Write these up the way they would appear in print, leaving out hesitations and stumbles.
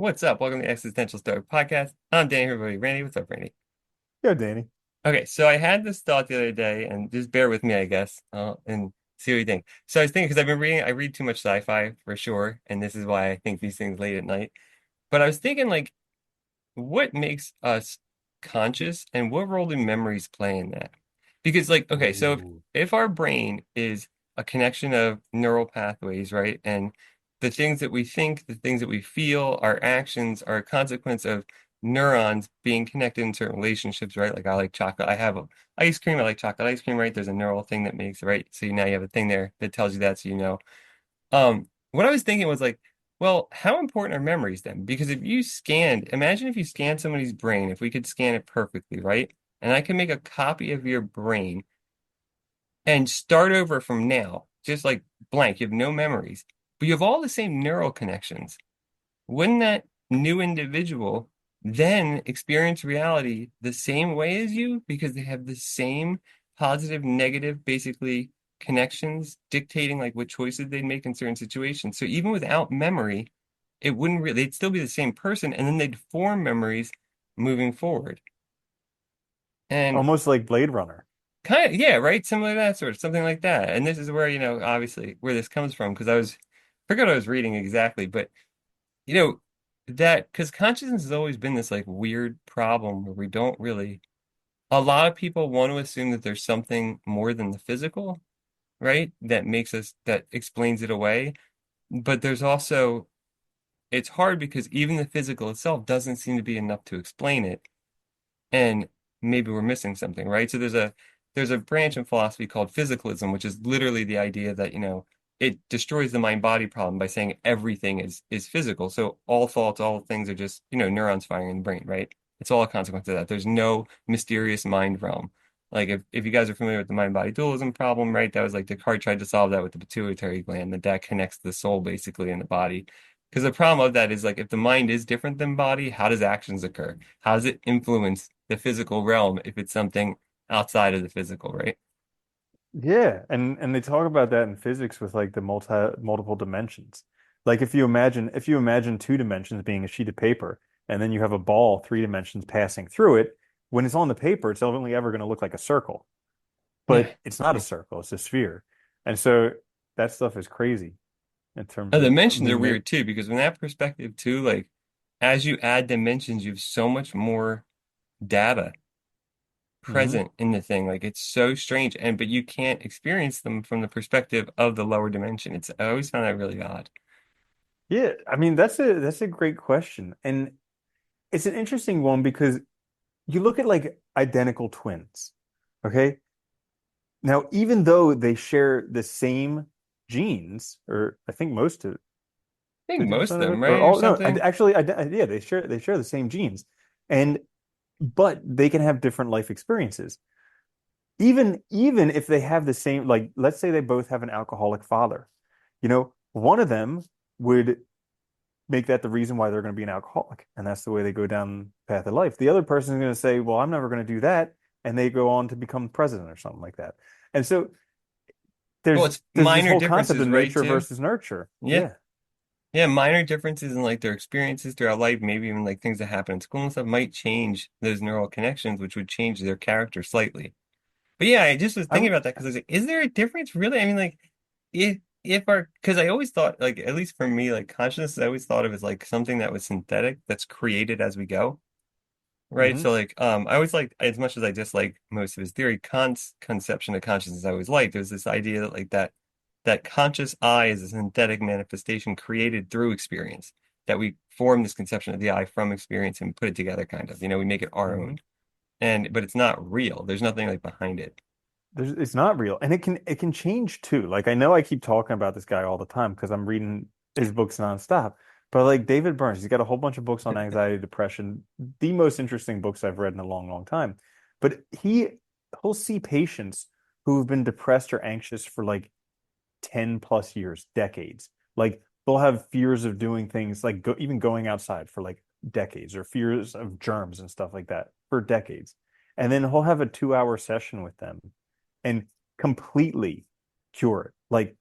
What's up? Welcome to the Existential Stoic Podcast. I'm Danny, everybody. Randy, what's up, Randy? Yeah, Danny. Okay, so I had this thought the other day, and just bear with me, I guess, and see what you think. So I was thinking, because I read too much sci-fi for sure, and this is why I think these things late at night. But I was thinking, like, what makes us conscious, and what role do memories play in that? Because, like, okay, so Ooh. if our brain is a connection of neural pathways, right, and the things that we think, the things that we feel, our actions are a consequence of neurons being connected in certain relationships, right? Like I like chocolate, I have ice cream, I like chocolate ice cream, right? There's a neural thing that makes it, right? So now you have a thing there that tells you that, so you know. What I was thinking was like, well, how important are memories then? Because if you scanned, imagine if you scanned somebody's brain, if we could scan it perfectly, right? And I can make a copy of your brain and start over from now, just like blank, you have no memories, but you have all the same neural connections. Wouldn't that new individual then experience reality the same way as you because they have the same positive, negative, basically connections dictating like what choices they'd make in certain situations. So even without memory, it wouldn't really, they'd still be the same person and then they'd form memories moving forward. And Almost like Blade Runner. kind of, yeah, right? Similar to that sort of something like that. And this is where, obviously where this comes from because forgot what I was reading exactly, but you know, that because consciousness has always been this like weird problem where we don't really, a lot of people want to assume that there's something more than the physical, right? That explains it away. But there's also, it's hard because even the physical itself doesn't seem to be enough to explain it. And maybe we're missing something, right? So there's a branch in philosophy called physicalism, which is literally the idea that, it destroys the mind-body problem by saying everything is physical. So all thoughts, all things are just, neurons firing in the brain, right? It's all a consequence of that. There's no mysterious mind realm. Like if you guys are familiar with the mind-body dualism problem, right? That was like Descartes tried to solve that with the pituitary gland, that connects the soul basically in the body. Because the problem of that is like if the mind is different than body, how does actions occur? How does it influence the physical realm if it's something outside of the physical, right? Yeah, and they talk about that in physics with like the multiple dimensions. Like if you imagine two dimensions being a sheet of paper, and then you have a ball, three dimensions passing through it, when it's on the paper, it's only ever going to look like a circle. Yeah. But it's not a circle, it's a sphere. And so that stuff is crazy in terms The of dimensions are being able. weird too, because from that perspective too, like as you add dimensions, you have so much more data Mhm. present in the thing. Like it's so strange, and but you can't experience them from the perspective of the lower dimension. I always found that really odd. Yeah, I mean that's a great question. And it's an interesting one because you look at like identical twins, okay? Now, even though they share the same genes, or I think most of I think 50% most of of it, them, or right, or all no, something. actually, yeah, they share the same genes, and but they can have different life experiences. Even if they have the same, like let's say they both have an alcoholic father, one of them would make that the reason why they're going to be an alcoholic, and that's the way they go down the path of life. The other person is going to say, "Well, I'm never going to do that," and they go on to become president or something like that. And so Well, there's it's there's this minor whole concept differences, of right, nature too. versus nurture. Yeah. Yeah. Yeah, minor differences in like their experiences throughout life, maybe even like things that happen in school and stuff might change those neural connections, which would change their character slightly. But yeah, I just was I thinking about that because I was like, is there a difference really? I mean, like, if our because I always thought like at least for me, like consciousness, I always thought of as like something that was synthetic, that's created as we go, right? hmm So like, I always like as much as I dislike most of his theory, Kant's conception of consciousness I always liked. There's this idea that like that conscious I is a synthetic manifestation created through experience. That we form this conception of the I from experience and put it together, kind of. We make it our hmm own. But it's not real. There's nothing like behind it. it's not real, and it can change too. Like I know I keep talking about this guy all the time because I'm reading his books nonstop. But like David Burns, he's got a whole bunch of books on anxiety, depression, the most interesting books I've read in a long, long time. But he'll see patients who've been depressed or anxious for like 10 plus years, decades. Like they'll have fears of doing things like even going outside for like decades, or fears of germs and stuff like that for decades. And then he'll have a 2 hour session with them and completely cure it, like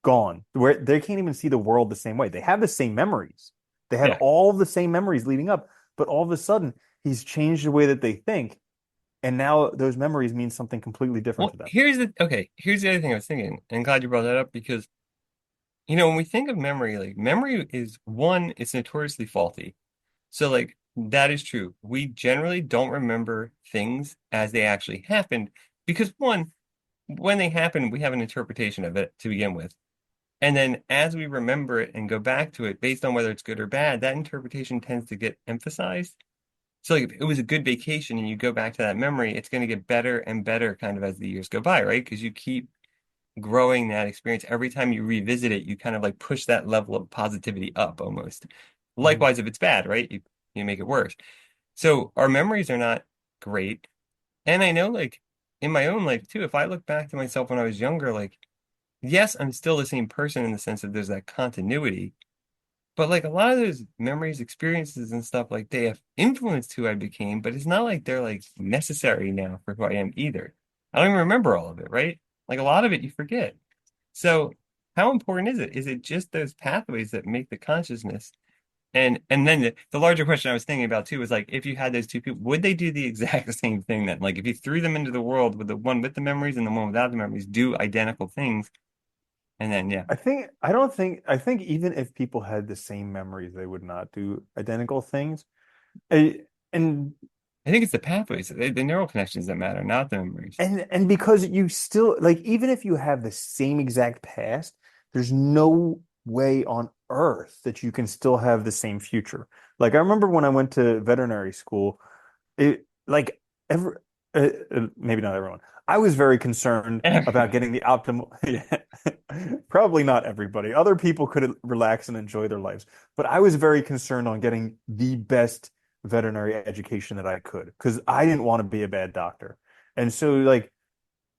gone, where they can't even see the world the same way. They have the same memories, They had Yeah. all the same memories leading up, but all of a sudden he's changed the way that they think, and now those memories mean something completely different Well, to them. here's the other thing I was thinking, and glad you brought that up because when we think of memory, like memory is one, it's notoriously faulty. So like that is true. We generally don't remember things as they actually happened because one, when they happen, we have an interpretation of it to begin with. And then as we remember it and go back to it based on whether it's good or bad, that interpretation tends to get emphasized. So like if it was a good vacation and you go back to that memory, it's going to get better and better kind of as the years go by, right? Because you keep growing that experience. Every time you revisit it, you kind of like push that level of positivity up almost. Mhm. Likewise, if it's bad, right? You make it worse. So our memories are not great. And I know like in my own life too, if I look back to myself when I was younger, like, yes, I'm still the same person in the sense that there's that continuity. But like a lot of those memories, experiences, and stuff, like they have influenced who I became, but it's not like they're like necessary now for who I am either. I don't even remember all of it, right? Like a lot of it you forget. So how important is it? Is it just those pathways that make the consciousness? And then the larger question I was thinking about too was like if you had those two people, would they do the exact same thing then? Like if you threw them into the world with the one with the memories and the one without the memories, do identical things, and then yeah. I think even if people had the same memories, they would not do identical things. I- And I think it's the pathways, the neural connections that matter, not the memories. and because you still like even if you have the same exact past, there's no way on earth that you can still have the same future. Like I remember when I went to veterinary school, it like every maybe not everyone. I was very concerned about Everybody. getting the optimal. Yeah, probably not everybody. Other people could relax and enjoy their lives, but I was very concerned on getting the best veterinary education that I could because I didn't want to be a bad doctor. And so, like,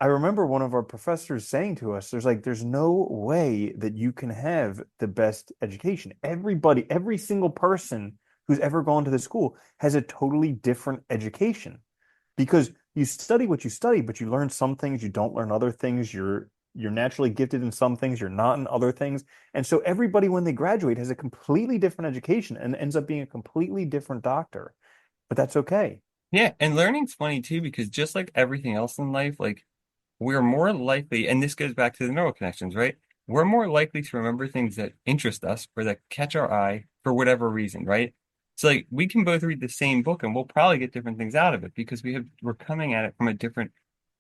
I remember one of our professors saying to us, there's no way that you can have the best education. Everybody, every single person who's ever gone to the school has a totally different education because you study what you study, but you learn some things, you don't learn other things. You're naturally gifted in some things, you're not in other things. And so everybody when they graduate has a completely different education and ends up being a completely different doctor. But that's okay. Yeah, and learning's funny too because just like everything else in life, like we're more likely, and this goes back to the neural connections, right? We're more likely to remember things that interest us or that catch our eye for whatever reason, right? So like we can both read the same book and we'll probably get different things out of it because we're coming at it from a different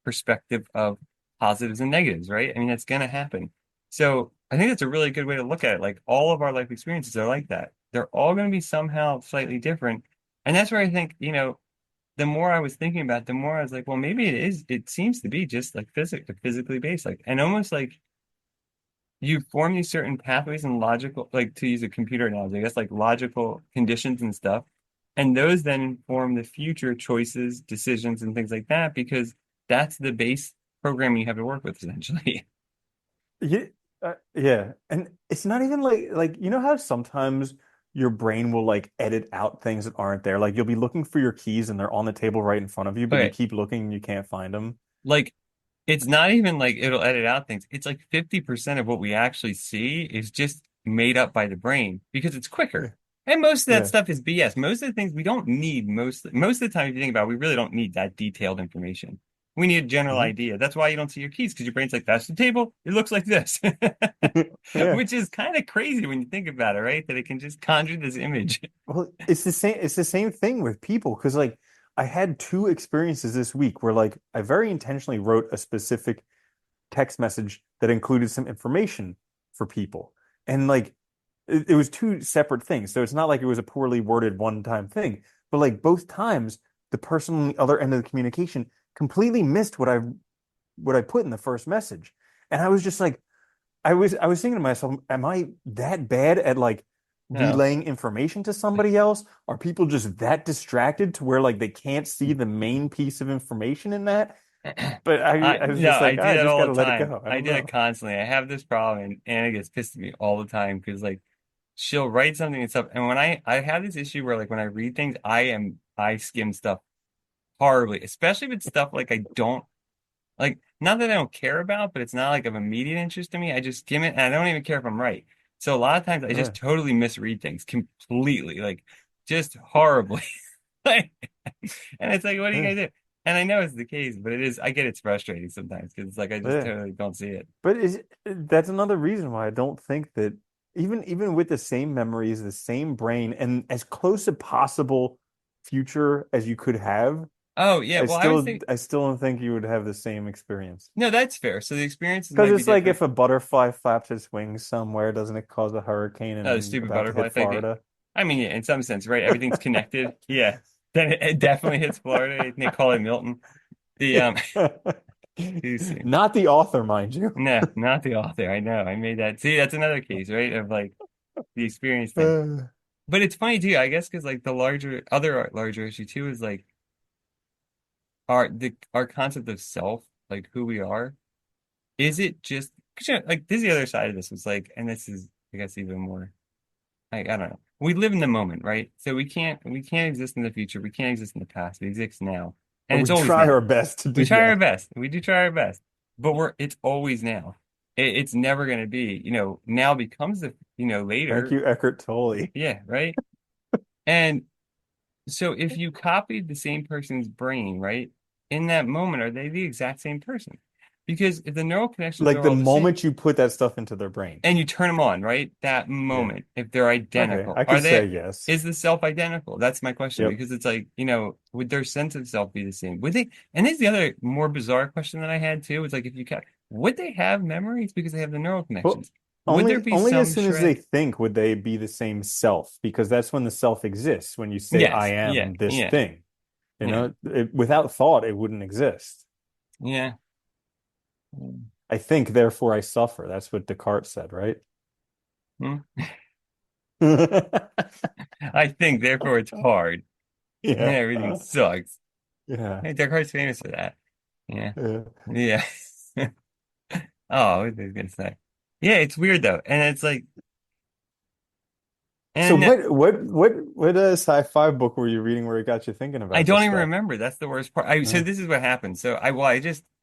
perspective of positives and negatives, right? I mean, that's gonna happen. So I think that's a really good way to look at it. Like all of our life experiences are like that. They're all gonna be somehow slightly different. And that's where I think, the more I was thinking about it, the more I was like, well, maybe it seems to be just like physically based, like, and almost like you form these certain pathways and logical, like to use a computer analogy, I guess like logical conditions and stuff. And those then inform the future choices, decisions, and things like that, because that's the base programming you have to work with essentially. Yeah, yeah, and it's not even like you know how sometimes your brain will like edit out things that aren't there. Like you'll be looking for your keys and they're on the table right in front of you, but you Okay, keep looking and you can't find them. like it's not even like it'll edit out things. It's like 50% of what we actually see is just made up by the brain because it's quicker. Yeah, And most of that yeah. stuff is BS. Most of the things we don't need most of the time if you think about it, we really don't need that detailed information. We need a general Hmm. idea. That's why you don't see your keys because your brain's like, that's the table. It looks like this. Yeah. Which is kind of crazy when you think about it, right? That it can just conjure this image. Well, it's the same thing with people because like I had two experiences this week where like I very intentionally wrote a specific text message that included some information for people. And like it was two separate things. So it's not like it was a poorly worded one-time thing, but like both times the person on the other end of the communication completely missed what I put in the first message. And I was just like I was thinking to myself, am I that bad at like No. relaying information to somebody else? Are people just that distracted to where like they can't see the main piece of information in that? But I was No, just I like, do I that just all got the to let it time. go. I I don't do that know. constantly. I have this problem, and Anna gets pissed at me all the time because like she'll write something and stuff, and when I have this issue where like when I read things, I skim stuff horribly, especially if it's stuff like I don't like, not that I don't care about, but it's not like of immediate interest to me. I just skim it, and I don't even care if I'm right. So a lot of times I just Yeah. totally misread things completely, like just horribly. Like, and it's like, what are you Yeah. gonna do? And I know it's the case, but it is, I get it's frustrating sometimes because it's like I just Yeah. totally don't see it. But is that's another reason why I don't think that even with the same memories, the same brain, and as close a possible future as you could have, Oh yeah, well I was thinking, I still don't think you would have the same experience. no, that's fair. So the experiences Because might be it's like different. if a butterfly flaps its wings somewhere, doesn't it cause a hurricane Oh, the and stupid about to butterfly hit thinking. Florida? I mean, yeah, in some sense, right? Everything's connected. Yeah. Then it definitely hits Florida. They call it Milton. The too soon. Not the author, mind you. No, not the author. I know. I made that. See, that's another case, right? Of like the experience thing. But it's funny too, I guess, because like the larger issue too is like our concept of self, like who we are. Is it just 'cause, like this is the other side of this was like, and this is I guess even more. I don't know. We live in the moment, right? So we can't exist in the future. We can't exist in the past. We exist now, But and it's we always try now. our best to We do try our that. best. We do try our best, but it's always now. It's never going to be, now becomes the, Thank later. you, Eckhart Tolle. Yeah, right. And so if you copied the same person's brain, right, in that moment, are they the exact same person? Because if the neural connections Like are the all the same, moment you put that stuff into their brain. and you turn them on, right? That Yeah. moment, if they're Okay, identical, I could say yes. is the self identical? That's my question Yep. because it's like, would their sense of self be the same? Would they? And this is the other more bizarre question that I had too. It's like if you would they have memories because they have the neural Well, connections? Would there be only as some soon as they shred? think would they be the same self, because that's when the self exists, when you say I Yes. Yeah. am this Yeah. thing. Yeah. Without thought, it wouldn't exist. Yeah. I think, therefore I suffer. That's what Descartes said, right? Hmm. I think, therefore, it's hard. Yeah. Everything sucks. Yeah. Hey, Descartes famous for that. Yeah. Yeah. Yeah. Oh, what was I gonna say? Yeah, it's weird though, and it's like, So and what sci-fi book were you reading where it got you thinking I about don't this even stuff? remember. That's the worst part. So Yeah. this is what happened. So I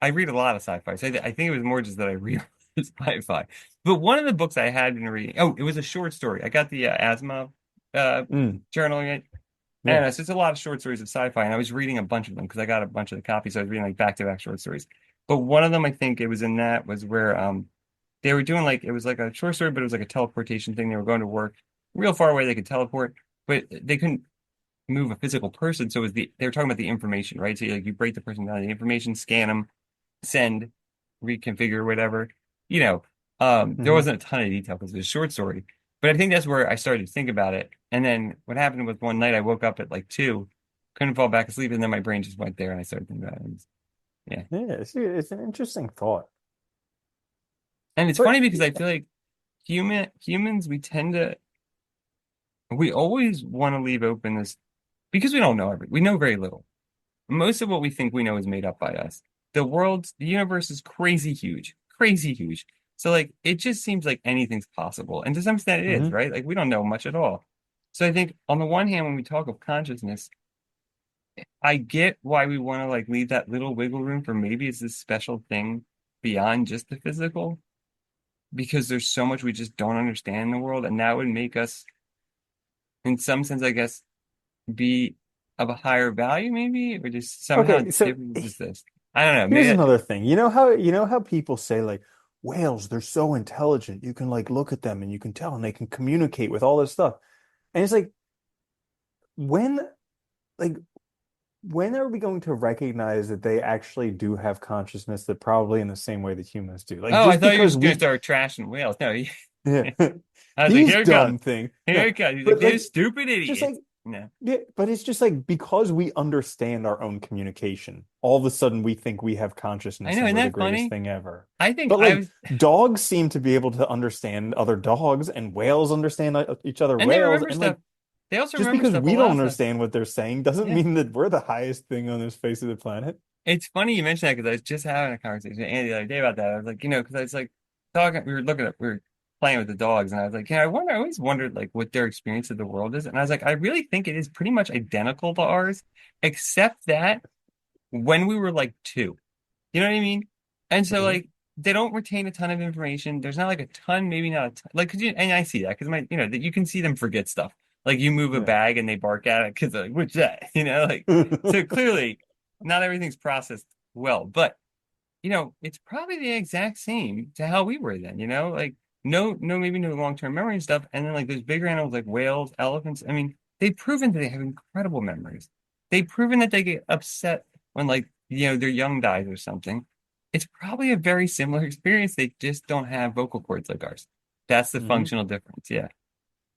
read a lot of sci-fi. So I think it was more just that I read sci-fi. But one of the books I had been reading, oh, it was a short story. I got the Asimov uh, Mm, journal, right? yeah. And it's just a lot of short stories of sci-fi, and I was reading a bunch of them because I got a bunch of the copies. So I was reading like back-to-back short stories. But one of them, I think it was in that was where they were doing like it was like a short story, but it was like a teleportation thing. They were going to work real far away. They could teleport, but they couldn't move a physical person. So it was they were talking about the information, right? So like you break the person down, the information, scan them, send, reconfigure, whatever. You know, there Hmm. wasn't a ton of detail because it was a short story. But I think that's where I started to think about it. And then what happened was one night I woke up at like 2, couldn't fall back asleep, and then my brain just went there and I started thinking about it. Yeah. Yeah, it's an interesting thought. And it's But funny because I feel like humans, we always want to leave open this because we don't know we know very little. Most of what we think we know is made up by us. The universe is crazy huge, crazy huge. So like it just seems like anything's possible. And to some extent it is, mhm. right? Like we don't know much at all. So I think on the one hand, when we talk of consciousness, I get why we want to like leave that little wiggle room for maybe it's this special thing beyond just the physical, because there's so much we just don't understand in the world, and that would make us, in some sense, I guess, be of a higher value, maybe, or just somehow Okay, so different than just this. I don't know. here's Maybe another thing. You know how people say like whales, they're so intelligent. You can like look at them and you can tell and they can communicate with all this stuff. And it's like when like when are we going to recognize that they actually do have consciousness, that probably in the same way that humans do? Like oh, I just thought you were because just gonna we start trashing whales. No, yeah, I was like, these here it comes. dumb things. Here No, it comes. He's like, but you like stupid just idiots. like No. yeah, but it's just like because we understand our own communication, all of a sudden we think we have I consciousness know, and isn't we're the that greatest funny? thing ever. I think But I like was, dogs seem to be able to understand other dogs, and whales understand each other and they whales, remember and like stuff. They also just remember because stuff a we lot don't of stuff. understand what they're saying doesn't Yeah. mean that we're the highest thing on this face of the planet. It's funny you mentioned that because I was just having a conversation with Andy the other day about that. I was like, because I was like talking, we were playing with the dogs, and I was like, I always wondered like what their experience of the world is. And I was like, I really think it is pretty much identical to ours, except that when we were like 2. You know what I mean? And so Mhm. like they don't retain a ton of information. There's not like a ton, maybe not a ton. Like, could you, and I see that because that you can see them forget stuff. Like you move a Yeah. bag and they bark at it because they're like, what's that? Like, so clearly not everything's processed well, but it's probably the exact same to how we were then, like maybe no long-term memory and stuff. And then like those bigger animals like whales, elephants, I mean, they've proven that they have incredible memories. They've proven that they get upset when like, their young dies or something. It's probably a very similar experience. They just don't have vocal cords like ours. That's the Hmm. functional difference. Yeah.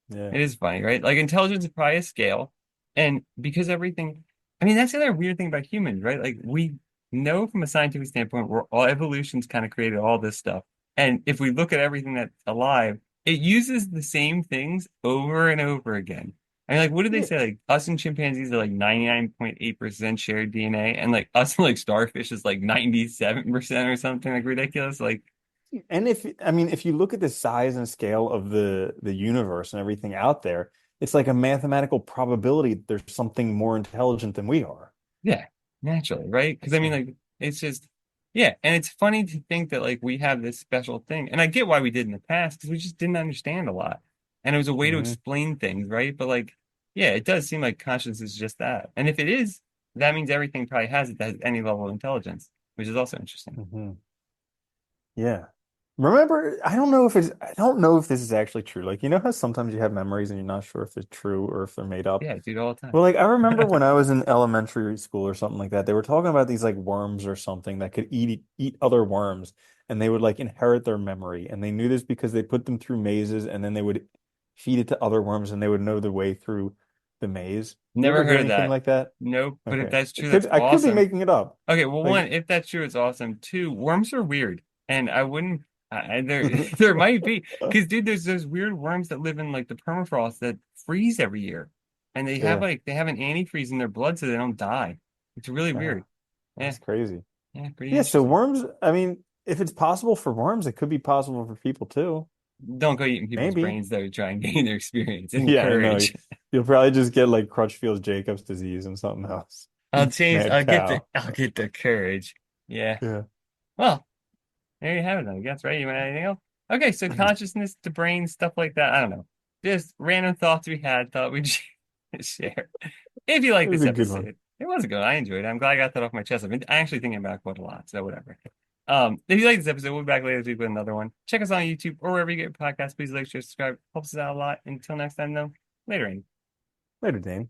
Yeah. It is funny, right? Like intelligence is probably a scale. And because everything, I mean, that's the other weird thing about humans, right? Like we know from a scientific standpoint, we're all evolution's kind of created all this stuff. And if we look at everything that's alive, it uses the same things over and over again. I mean, like, what did they Yeah. say? Like us and chimpanzees are like 99.8% shared DNA, and like us and like starfish is like 97% or something like ridiculous. Like, And I mean, if you look at the size and scale of the universe and everything out there, it's like a mathematical probability that there's something more intelligent than we are. yeah, naturally, right? Because I mean, So, like, it's just, yeah, and it's funny to think that like we have this special thing, and I get why we did in the past because we just didn't understand a lot, and it was a way to mhm, explain things, right? But like, yeah, it does seem like consciousness is just that, and if it is, that means everything probably has it that has any level of intelligence, which is also interesting. mhm. Yeah. Remember, I don't know if this is actually true. Like, you know how sometimes you have memories and you're not sure if they're true or if they're made up? Yeah, dude, all the time. Well, like I remember when I was in elementary school or something like that, they were talking about these like worms or something that could eat other worms and they would like inherit their memory. And they knew this because they put them through mazes and then they would feed it to other worms and they would know the way through the maze. You Never ever hear heard of anything that. like that? Nope, but if Okay. that's It true, that's could I could be awesome. making it up. Okay, well, one, Like if that's true, it's awesome. Two, worms are weird, and I wouldn't. There, there might be because, dude, there's those weird worms that live in like the permafrost that freeze every year, and Yeah. they have an antifreeze in their blood so they don't die. It's really Oh, weird. Yeah, that's crazy. yeah, pretty Yeah, so interesting. worms, I mean, if it's possible for worms, it could be possible for people too. Don't go eating people's Maybe. brains though to try and gain their experience and Yeah, I know. courage. You'll probably just get like Crutchfield's-Jacobs disease and something else. Mad cow. I'll get the courage. Yeah. Yeah. Well, there you have it, I guess, right? You want anything else? Okay, so consciousness to brain, stuff like that. I don't know. Just random thoughts we had, thought we'd share. If you It like was this a good one. episode, it was good. I enjoyed it. I'm glad I got that off my chest. I've been actually thinking about quite a lot, so whatever. If you like this episode, we'll be back later this week with another one. Check us on YouTube or wherever you get your podcasts. Please like, share, subscribe. Helps us out a lot. Until next time, though, later, Andy. Later, Danny.